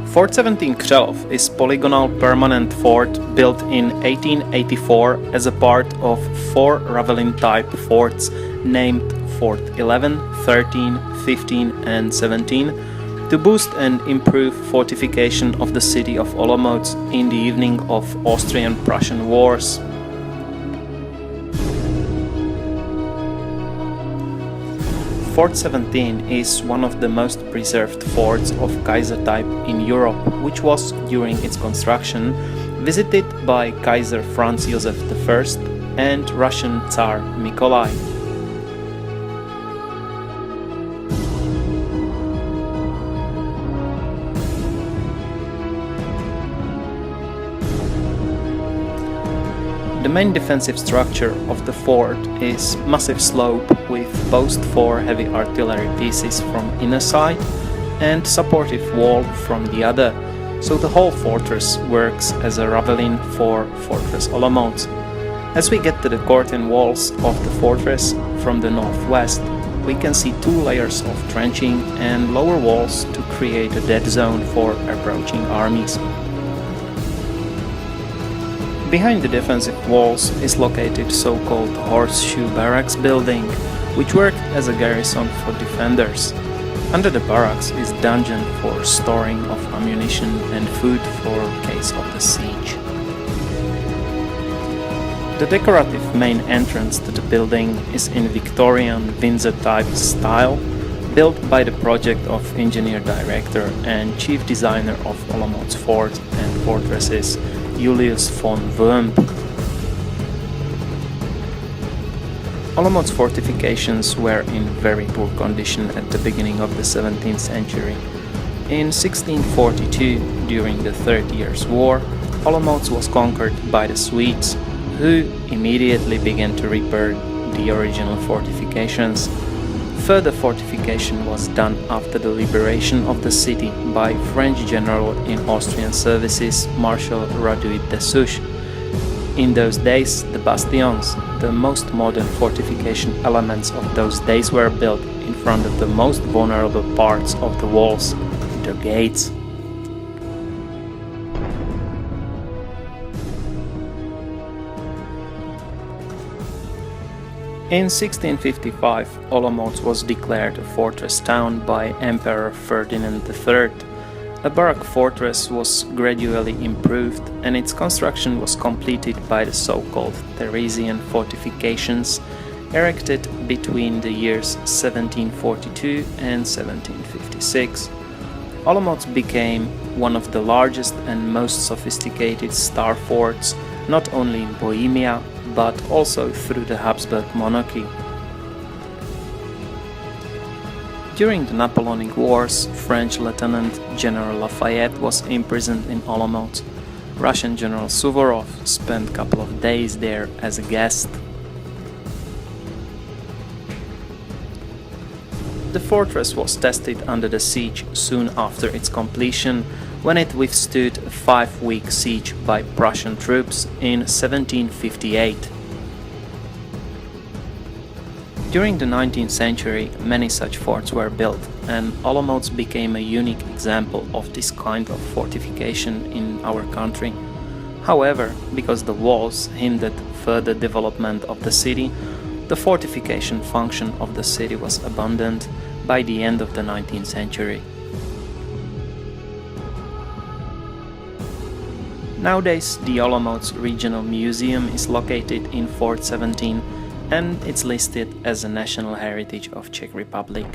Fort XVII Krelov is polygonal permanent fort built in 1884 as a part of 4 Ravelin type forts named Fort XI, XIII, XV and XVII to boost and improve fortification of the city of Olomouc in the evening of Austrian-Prussian wars. Fort XVII is one of the most preserved forts of Kaiser type in Europe, which was, during its construction, visited by Kaiser Franz Joseph I and Russian Tsar Nikolai. The main defensive structure of the fort is massive slope with post 4 heavy artillery pieces from inner side and supportive wall from the other, so the whole fortress works as a Ravelin for Fortress Olomouc. As we get to the curtain walls of the fortress from the northwest, we can see 2 layers of trenching and lower walls to create a dead zone for approaching armies. Behind the defensive walls is located so-called Horseshoe Barracks building, which worked as a garrison for defenders. Under the barracks is dungeon for storing of ammunition and food for case of the siege. The decorative main entrance to the building is in Victorian Windsor-type style, built by the project of engineer director and chief designer of Olomouc fort and fortresses Julius von Wurmb. Olomouc's fortifications were in very poor condition at the beginning of the 17th century. In 1642, during the 30 Years' War, Olomouc was conquered by the Swedes, who immediately began to repair the original fortifications. Further fortification was done after the liberation of the city by French general in Austrian services Marshal Raduit de Souche. In those days, the bastions, the most modern fortification elements of those days, were built in front of the most vulnerable parts of the walls, the gates. In 1655, Olomouc was declared a fortress town by Emperor Ferdinand III. A baroque fortress was gradually improved and its construction was completed by the so-called Theresian fortifications erected between the years 1742 and 1756. Olomouc became one of the largest and most sophisticated star forts not only in Bohemia but also through the Habsburg monarchy. During the Napoleonic Wars, French Lieutenant General Lafayette was imprisoned in Olomouc. Russian General Suvorov spent a couple of days there as a guest. The fortress was tested under the siege soon after its completion, when it withstood a 5-week siege by Prussian troops in 1758. During the 19th century, many such forts were built, and Olomouc became a unique example of this kind of fortification in our country. However, because the walls hindered further development of the city, the fortification function of the city was abandoned by the end of the 19th century. Nowadays, the Olomouc Regional Museum is located in Fort XVII and it's listed as a National Heritage of Czech Republic.